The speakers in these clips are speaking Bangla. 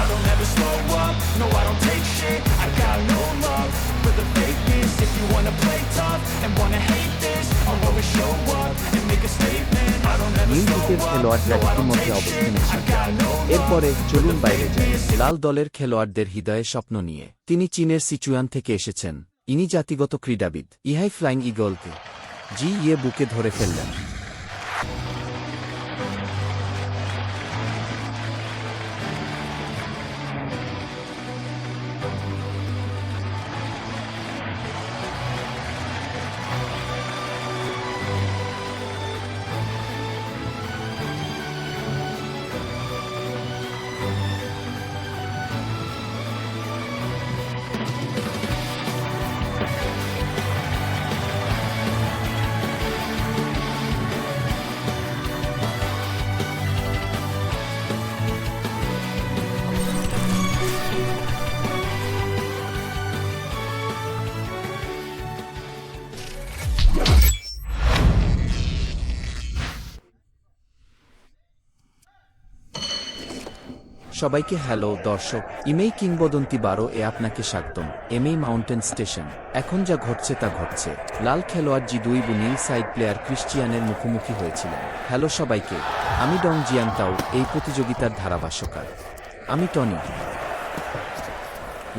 I don't ever slow up, no I don't take shit. I got no love for the fakeness. If you wanna play tough and wanna hate this, I'll always show up and make a statement. I don't ever Neil slow দিকের up, খেলোয়াড়রা no I don't ইতিমধ্যে take অবস্থানে shit. I ছিল। got no love এরপরে চলুন বাইরে যাই। fakeness. লাল দলের খেলোয়াড়দের হৃদয়ে স্বপ্ন নিয়ে তিনি চীনের সিচুয়ান থেকে এসেছেন। ইনি জাতিগত ক্রীড়াবিদ। ইহাই ফ্লাইং ইগলকে বুকে ধরে ফেললেন। সবাইকে হ্যালো দর্শক, ইমেই কিংবদন্তি 12 আপনাকে স্বাগতম। এমএই মাউন্টেন স্টেশন। এখন যা ঘটছে তা ঘটছে। লাল খেলোয়াড় জিদুইবু নীল সাইড প্লেয়ার ক্রিশ্চিয়ানের মুখোমুখি হয়েছিলেন। হ্যালো সবাইকে, আমি ডং জিয়াংতাও, এই প্রতিযোগিতার ধারাভাষ্যকার। আমি টনি।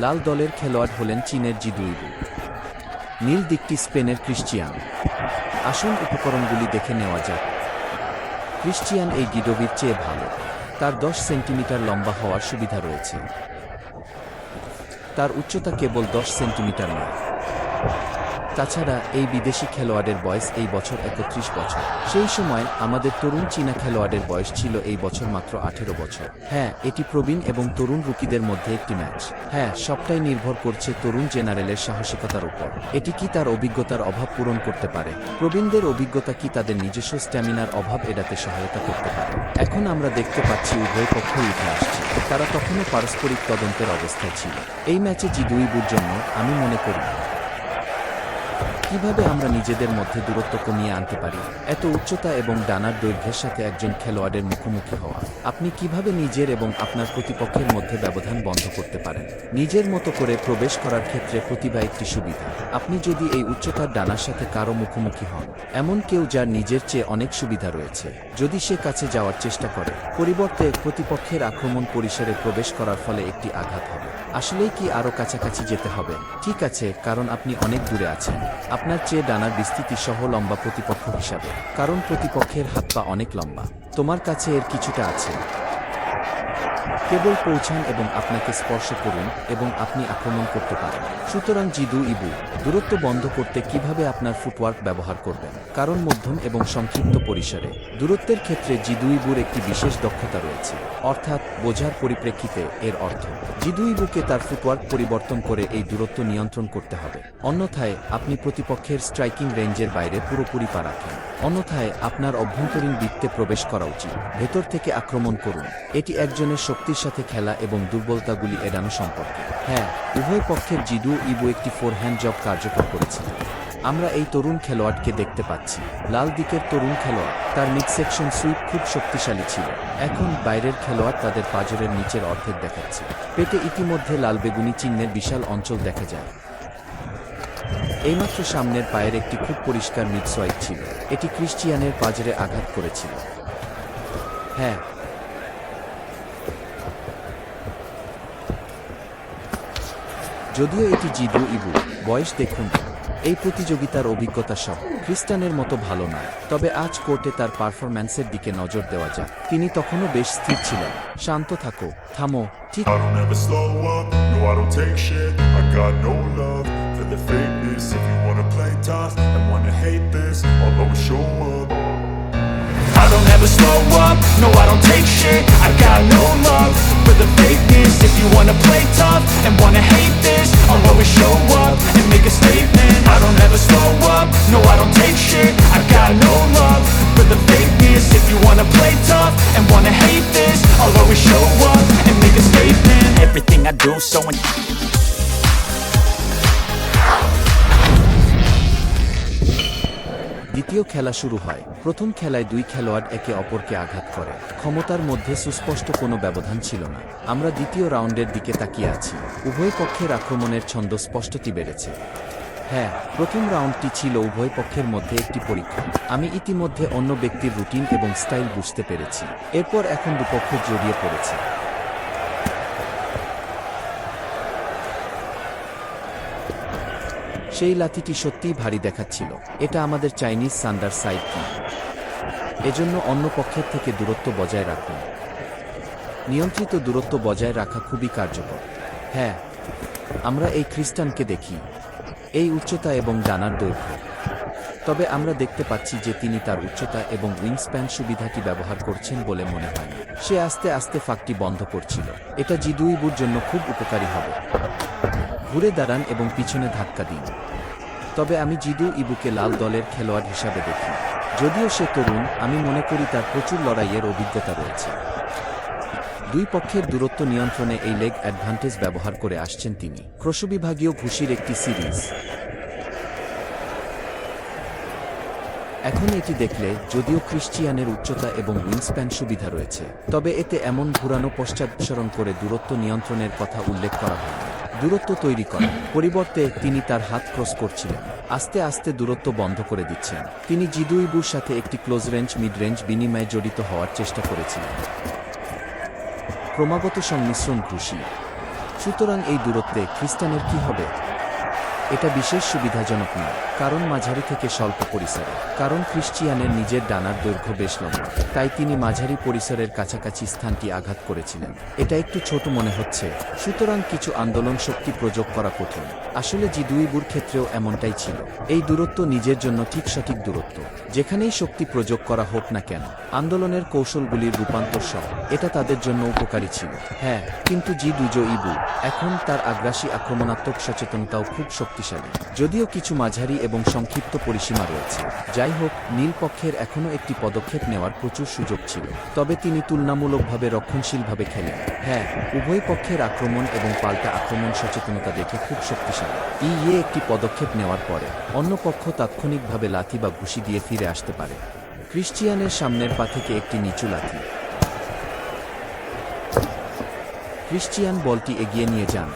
লাল দলের খেলোয়াড় হলেন চীনের জিদুইবু, নীল দিকটি স্পেনের ক্রিশ্চিয়ান। আসুন উপকরণগুলি দেখে নেওয়া যাক। ক্রিশ্চিয়ান এই গিডোভির চেয়ে ভালো। তার 10 সেন্টিমিটার লম্বা হওয়ার সুবিধা রয়েছে। তার উচ্চতা কেবল 10 সেন্টিমিটার নয়। তাছাড়া এই বিদেশি খেলোয়াড়ের বয়স এই বছর 31 বছর। সেই সময় আমাদের তরুণ চীনা খেলোয়াড়ের বয়স ছিল এই বছর মাত্র 18 বছর। হ্যাঁ, এটি প্রবীণ এবং তরুণ রুকিদের মধ্যে একটি ম্যাচ। হ্যাঁ, সবটাই নির্ভর করছে তরুণ জেনারেলের সাহসিকতার উপর। এটি কি তার অভিজ্ঞতার অভাব পূরণ করতে পারে? প্রবীণদের অভিজ্ঞতা কি তাদের নিজস্ব স্ট্যামিনার অভাব এড়াতে সহায়তা করতে পারে? এখন আমরা দেখতে পাচ্ছি উভয় পক্ষই উঠে আসছে। তারা তখনও পারস্পরিক তদন্তের অবস্থায় ছিল। এই ম্যাচে জিদুইবুর জন্য আমি মনে করি কিভাবে আমরা নিজেদের মধ্যে দূরত্ব কমিয়ে আনতে পারি। এত উচ্চতা এবং ডানার দৈর্ঘ্যের সাথে একজন খেলোয়াড়ের মুখোমুখি হওয়া। আপনি কিভাবে নিজের এবং আপনার প্রতিপক্ষের মধ্যে ব্যবধান বন্ধ করতে পারেন? নিজের মতো করে প্রবেশ করার ক্ষেত্রে প্রতিভা একটি সুবিধা। আপনি যদি এই উচ্চতার ডানার সাথে কারো মুখোমুখি হন, এমন কেউ যার নিজের চেয়ে অনেক সুবিধা রয়েছে, যদি সে কাছে যাওয়ার চেষ্টা করে, পরিবর্তে প্রতিপক্ষের আক্রমণ পরিসরে প্রবেশ করার ফলে একটি আঘাত হবে। আসলেই কি আরও কাছাকাছি যেতে হবে? ঠিক আছে, কারণ আপনি অনেক দূরে আছেন আপনার চেয়ে ডানার বিস্তৃতি সহ লম্বা প্রতিপক্ষ হিসাবে। কারণ প্রতিপক্ষের হাত পা অনেক লম্বা, তোমার কাছে এর কিছুটা আছে। কেবল পৌঁছান এবং আপনাকে স্পর্শ করুন এবং আপনি আক্রমণ করতে পারেন। সুতরাং জিদুইবু দূরত্ব বন্ধ করতে কিভাবে আপনার ফুটওয়ার্ক ব্যবহার করবেন? কারণ মধ্যম এবং সংক্ষিপ্ত পরিসরে দূরত্বের ক্ষেত্রে জিদুইবুর একটি বিশেষ দক্ষতা রয়েছে, অর্থাৎ বোঝার পরিপ্রেক্ষিতে। এর অর্থ জিদুইবুকে তার ফুটওয়ার্ক পরিবর্তন করে এই দূরত্ব নিয়ন্ত্রণ করতে হবে। অন্যথায় আপনি প্রতিপক্ষের স্ট্রাইকিং রেঞ্জের বাইরে পুরোপুরি পা রাখেন। অন্যথায় আপনার অভ্যন্তরীণ বৃত্তে প্রবেশ করা উচিত। ভেতর থেকে আক্রমণ করুন। এটি একজনের শক্তির সাথে খেলা এবং দুর্বলতাগুলি এড়ানো সম্পর্কে। হ্যাঁ, উভয় পক্ষের জিদুইবু একটি ফোরহ্যান্ড জব কার্যকর করেছে। আমরা এই তরুণ খেলোয়াড়কে দেখতে পাচ্ছি। লাল দিকের তরুণ খেলোয়াড়, তার মিডসেকশন সুইপ খুব শক্তিশালী ছিল। এখন বাইরের খেলোয়াড় তাদের পাঁজরের নিচের অর্ধেক দেখাচ্ছে। পেটে ইতিমধ্যে লাল বেগুনি চিহ্নের বিশাল অঞ্চল দেখা যায়। এইমাত্র সামনের পায়ের একটি খুব পরিষ্কার মিডসোয়াইপ ছিল। এটি ক্রিশ্চিয়ানের পাঁজরে আঘাত করেছিল। হ্যাঁ, যদিও এটি জিদু ইবু। বয়স দেখুন, এই প্রতিযোগিতার অভিজ্ঞতা সহ খ্রিস্টানের মতো ভালো নয়, তবে আজ কোর্টে তার পারফরম্যান্সের দিকে নজর দেওয়া যাক। তিনি তখনও বেশ স্থির ছিলেন। শান্ত থাকো, থামো, ঠিক I don't ever slow up, no I don't take shit. I got no love for the fakeness. If you wanna play tough and wanna hate this, I'll always show up. I don't ever slow up, no I don't take shit. I got no love for the fakeness. If you wanna play tough and wanna hate this, I'll always show up and make a statement. I don't ever slow up, no I don't take shit. I got no love for the fakeness. If you wanna play tough and wanna hate this, I'll always show up and make a statement. Everything I do so দ্বিতীয় খেলা শুরু হয়। প্রথম খেলায় দুই খেলোয়াড় একে অপরকে আঘাত করে। ক্ষমতার মধ্যে সুস্পষ্ট কোনো ব্যবধান ছিল না। আমরা দ্বিতীয় রাউন্ডের দিকে তাকিয়ে আছি। উভয় পক্ষের আক্রমণের ছন্দ স্পষ্টটি বেড়েছে। হ্যাঁ, প্রথম রাউন্ডটি ছিল উভয় পক্ষের মধ্যে একটি পরীক্ষা। আমি ইতিমধ্যে অন্য ব্যক্তির রুটিন এবং স্টাইল বুঝতে পেরেছি। এরপর এখন দুপক্ষ জড়িয়ে পড়েছে। সেই লাঠিটি সত্যিই ভারী দেখাচ্ছিল। এটা আমাদের চাইনিজ সান্ডার সাইড কি? এজন্য অন্য পক্ষের থেকে দূরত্ব বজায় রাখুন। নিয়ন্ত্রিত দূরত্ব বজায় রাখা খুবই কার্যকর। হ্যাঁ, আমরা এই খ্রিস্টানকে দেখি, এই উচ্চতা এবং ডানার দৈর্ঘ্য। তবে আমরা দেখতে পাচ্ছি যে তিনি তার উচ্চতা এবং উইংস্প্যান সুবিধাটি ব্যবহার করছেন বলে মনে হয় না। সে আস্তে আস্তে ফাঁকটি বন্ধ করছিল। এটা জিদু ইবুর জন্য খুব উপকারী হবে। ঘুরে দাঁড়ান এবং পিছনে ধাক্কা দিন। তবে আমি জিদু ইবুকে লাল দলের খেলোয়াড় হিসাবে দেখি। যদিও সে তরুণ, আমি মনে করি তার প্রচুর লড়াইয়ের অভিজ্ঞতা রয়েছে। দুই পক্ষের দূরত্ব নিয়ন্ত্রণে এই লেগ অ্যাডভান্টেজ ব্যবহার করে আসছেন তিনি। ক্রসবিভাগীয় ঘুষির একটি সিরিজ। এখন এটি দেখলে, যদিও ক্রিশ্চিয়ানের উচ্চতা এবং উইংস্প্যান সুবিধা রয়েছে, তবে এতে এমন ঘুরানো পশ্চাদসরণ করে দূরত্ব নিয়ন্ত্রণের কথা উল্লেখ করা হয়নি। দূরত্ব তৈরি করা পরিবর্তে তিনি তার হাত ক্রস করছিলেন, আস্তে আস্তে দূরত্ব বন্ধ করে দিচ্ছেন। তিনি জিদু ইবুর সাথে একটি ক্লোজ রেঞ্জ মিড রেঞ্জ বিনিময়ে জড়িত হওয়ার চেষ্টা করেছিলেন। ক্রমাগত সংমিশ্রণ ঘুষি। সুতরাং এই দূরত্বে খ্রিস্টানের কি হবে? এটা বিশেষ সুবিধাজনক নয়, কারণ মাঝারি থেকে স্বল্প পরিসরে। কারণ ক্রিশ্চিয়ানের নিজের ডানার দৈর্ঘ্য বেশ লম্বা, তাই তিনি মাঝারি পরিসরের কাছাকাছি স্থানটি আঘাত করেছিলেন। এটা একটু ছোট মনে হচ্ছে, সুতরাং কিছু আন্দোলন শক্তি প্রয়োগ করা কঠিন। আসলে জিদু ইবুর ক্ষেত্রেও এমনটাই ছিল। এই দূরত্ব নিজের জন্য ঠিক সঠিক দূরত্ব। যেখানেই শক্তি প্রয়োগ করা হোক না কেন, আন্দোলনের কৌশলগুলির রূপান্তর সহ এটা তাদের জন্য উপকারী ছিল। হ্যাঁ, কিন্তু জিদু ইবু এখন তার আগ্রাসী আক্রমণাত্মক সচেতনতাও খুব শক্তিশালী, যদিও কিছু মাঝারি এবং সংক্ষিপ্ত পরিসীমা রয়েছে। যাই হোক, নীল পক্ষের এখনও একটি পদক্ষেপ নেওয়ার প্রচুর সুযোগ ছিল, তবে তিনি তুলনামূলকভাবে রক্ষণশীলভাবে খেলেন। হ্যাঁ, উভয় পক্ষের আক্রমণ এবং পাল্টা আক্রমণ সচেতনতা দেখে খুব শক্তিশালী। একটি পদক্ষেপ নেওয়ার পরে অন্য পক্ষ তাৎক্ষণিকভাবে লাথি বা ঘুষি দিয়ে ফিরে আসতে পারে। ক্রিশ্চিয়ানের সামনের পা থেকে একটি নিচু লাথি। ক্রিশ্চিয়ান বলটি এগিয়ে নিয়ে যান।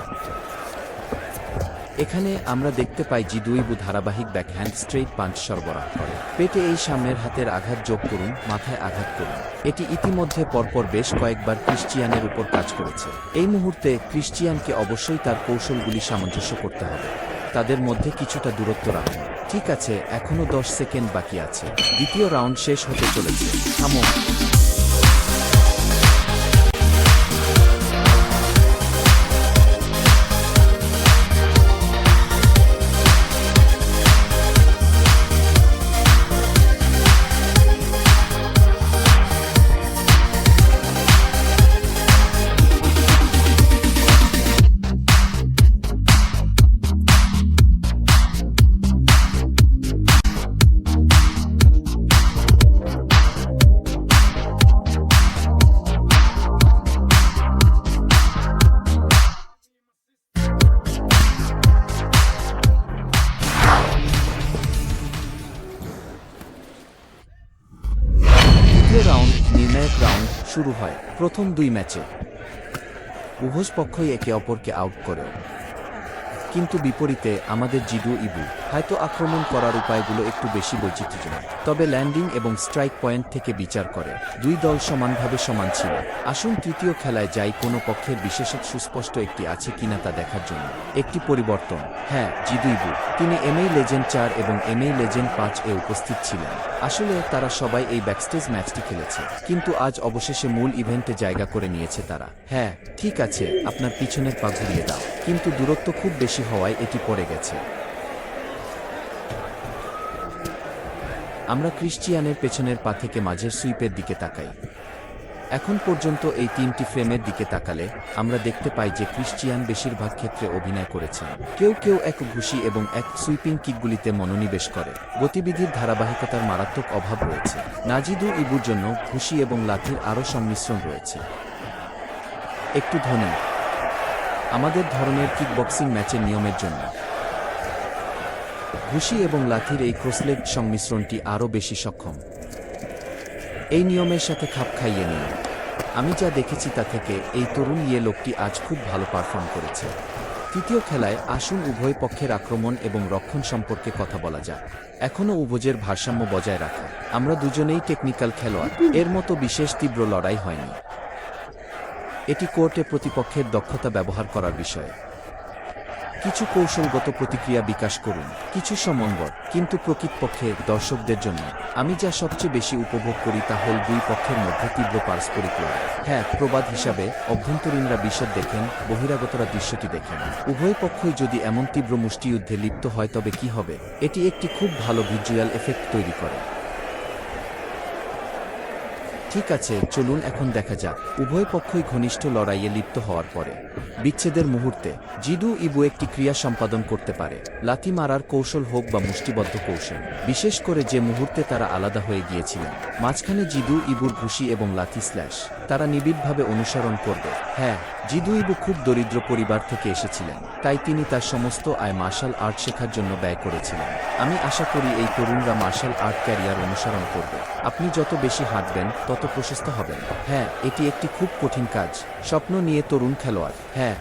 এখানে আমরা দেখতে পাই জিদু ইবু ধারাবাহিক ব্যাকহ্যান্ড স্ট্রেইট পাঞ্চ সরবরাহ করে। পেটে এই সামনের হাতের আঘাত যোগ করুন, মাথায় আঘাত করুন। এটি ইতিমধ্যে পরপর বেশ কয়েকবার ক্রিশ্চিয়ানের উপর কাজ করেছে। এই মুহূর্তে ক্রিশ্চিয়ানকে অবশ্যই তার কৌশলগুলি সামঞ্জস্য করতে হবে। তাদের মধ্যে কিছুটা দূরত্ব রাখুন। ঠিক আছে, এখনও 10 সেকেন্ড বাকি আছে। দ্বিতীয় রাউন্ড শেষ হতে চলেছে। থামো। রাউন্ড নির্ণায়ক রাউন্ড শুরু হয়। প্রথম দুই ম্যাচে উভয় পক্ষই একে অপরকে আউট করে, কিন্তু বিপরীতে আমাদের জিদু ইবু হয়তো আক্রমণ করার উপায়গুলো একটু বেশি বৈচিত্র্যময়, তবে ল্যান্ডিং এবং স্ট্রাইক পয়েন্ট থেকে বিচার করে দুই দল সমানভাবে সমান ছিল। আসুন তৃতীয় খেলায় যাই, কোনো পক্ষের বিশেষত সুস্পষ্ট একটি আছে কিনা তা দেখার জন্য। একটি পরিবর্তন, হ্যাঁ, জিদু ইবু। তিনি এমএই লেজেন্ড 4 এবং এমএই লেজেন্ড 5 এ উপস্থিত ছিলেন। আসলে তারা সবাই এই ব্যাকস্টেজ ম্যাচটি খেলেছে, কিন্তু আজ অবশেষে মূল ইভেন্টে জায়গা করে নিয়েছে তারা। হ্যাঁ, ঠিক আছে, আপনার পিছনের পা ঘুরিয়ে দাও, কিন্তু দূরত্ব খুব বেশি হওয়ায় এটি পড়ে গেছে। আমরা ক্রিশ্চিয়ানের পেছনের পা থেকে মাঝের সুইপের দিকে তাকাই। এখন পর্যন্ত এই 3টি ফ্রেমের দিকে তাকালে আমরা দেখতে পাই যে ক্রিশ্চিয়ান বেশিরভাগ ক্ষেত্রে অভিনয় করেছেন। কেউ কেউ এক ঘুষি এবং এক সুইপিং কিকগুলিতে মনোনিবেশ করে। গতিবিধির ধারাবাহিকতার মারাত্মক অভাব রয়েছে। নাজিদু ইবুর জন্য ঘুষি এবং লাথির আরও সংমিশ্রণ রয়েছে। একটু ধ্বনি আমাদের ধরনের কিকবক্সিং ম্যাচের নিয়মের জন্য। ঘুষি এবং লাথির এই ক্রসলেগ সংমিশ্রণটি আরও বেশি সক্ষম। এই নিয়মের সাথে খাপ খাইয়ে নিন। আমি যা দেখেছি তা থেকে এই তরুণ লোকটি আজ খুব ভালো পারফর্ম করেছে। তৃতীয় খেলায় আসুন উভয় পক্ষের আক্রমণ এবং রক্ষণ সম্পর্কে কথা বলা যাক। এখনও উভয়ের ভারসাম্য বজায় রাখা। আমরা দুজনেই টেকনিক্যাল খেলোয়াড়, এর মতো বিশেষ তীব্র লড়াই হয়নি। এটি কোর্টে প্রতিপক্ষের দক্ষতা ব্যবহার করার বিষয়। কিছু কৌশলগত প্রতিক্রিয়া বিকাশ করুন, কিছু সমন্বয়, কিন্তু প্রকৃতপক্ষে দর্শকদের জন্য আমি যা সবচেয়ে বেশি উপভোগ করি তা হল দুই পক্ষের মধ্যে তীব্র পারস্পরিক লড়াই। হ্যাঁ, প্রবাদ হিসাবে অভ্যন্তরীণরা বিশদ দেখেন, বহিরাগতরা দৃশ্যটি দেখেন। উভয় পক্ষই যদি এমন তীব্র মুষ্টিযুদ্ধে লিপ্ত হয় তবে কি হবে? এটি একটি খুব ভালো ভিজুয়াল এফেক্ট তৈরি করে। ঠিক আছে, চলুন এখন দেখা যাক উভয় পক্ষই ঘনিষ্ঠ লড়াইয়ে লিপ্ত হওয়ার পরে বিচ্ছেদের মুহূর্তে জিদু ইবু একটি ক্রিয়া সম্পাদন করতে পারে। লাথি মারার কৌশল হোক বা মুষ্টিবদ্ধ কৌশল, বিশেষ করে যে মুহূর্তে তারা আলাদা হয়ে গিয়েছিলেন। মাঝখানে জিদু ইবুর ঘুষি এবং লাথি স্ল্যাশ তারা নিবিড়ভাবে অনুসরণ করবে। হ্যাঁ, জিদু ইবু খুব দরিদ্র পরিবার থেকে এসেছিলেন, তাই তিনি তার সমস্ত আয় মার্শাল আর্ট শেখার জন্য ব্যয় করেছিলেন। আমি আশা করি এই তরুণরা মার্শাল আর্ট ক্যারিয়ার অনুসরণ করবে। আপনি যত বেশি হাঁটবেন তত প্রশস্ত হবেন। হ্যাঁ, এটি একটি খুব কঠিন কাজ। স্বপ্ন নিয়ে তরুণ খেলোয়াড়। হ্যাঁ,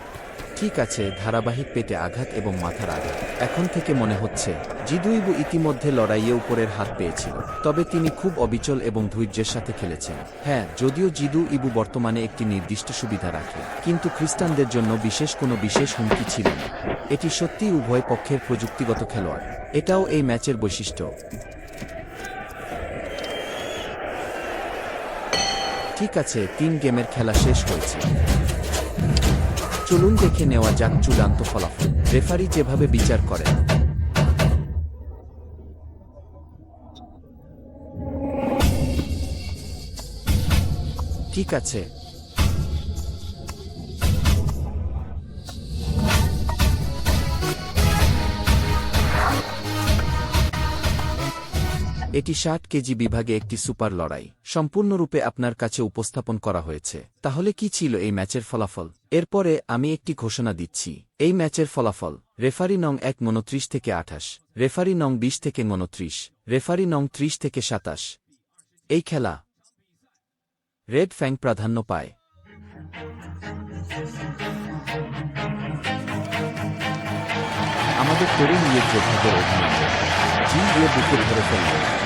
ঠিক আছে, ধারাবাহিক পেটে আঘাত এবং মাথার আঘাত। এখন থেকে মনে হচ্ছে জিদু ইবু ইতিমধ্যে লড়াইয়ে উপরের হাত পেয়েছিল, তবে তিনি খুব অবিচল এবং ধৈর্যের সাথে খেলেছেন। হ্যাঁ, যদিও জিদু ইবু বর্তমানে একটি নির্দিষ্ট সুবিধা রাখে, কিন্তু খ্রিস্টানদের জন্য কোনো বিশেষ হুমকি ছিল না। এটি সত্যিই উভয় পক্ষের প্রযুক্তিগত খেলোয়াড়। এটাও এই ম্যাচের বৈশিষ্ট্য। ঠিক আছে, 3 গেমের খেলা শেষ হয়েছে। চলুন দেখে নেওয়া যাক চূড়ান্ত ফলাফল। রেফারি যেভাবে বিচার করেন। ঠিক আছে, এটি 60 কেজি বিভাগে একটি সুপার লড়াই সম্পূর্ণরূপে আপনার কাছে উপস্থাপন করা হয়েছে। তাহলে কি ছিল এই ম্যাচের ফলাফল? এরপরে আমি একটি ঘোষণা দিচ্ছি। এই ম্যাচের ফলাফল: রেফারি নং 1 29 থেকে 28, রেফারি নং 20 থেকে 29, রেফারি নং 30 থেকে 27। এই খেলা রেড ফ্যাং প্রাধান্য পায়। আমাদের তরুণ যোদ্ধাদের অভিনন্দন। জিন দিয়ে বুকে ধরে ফেলল।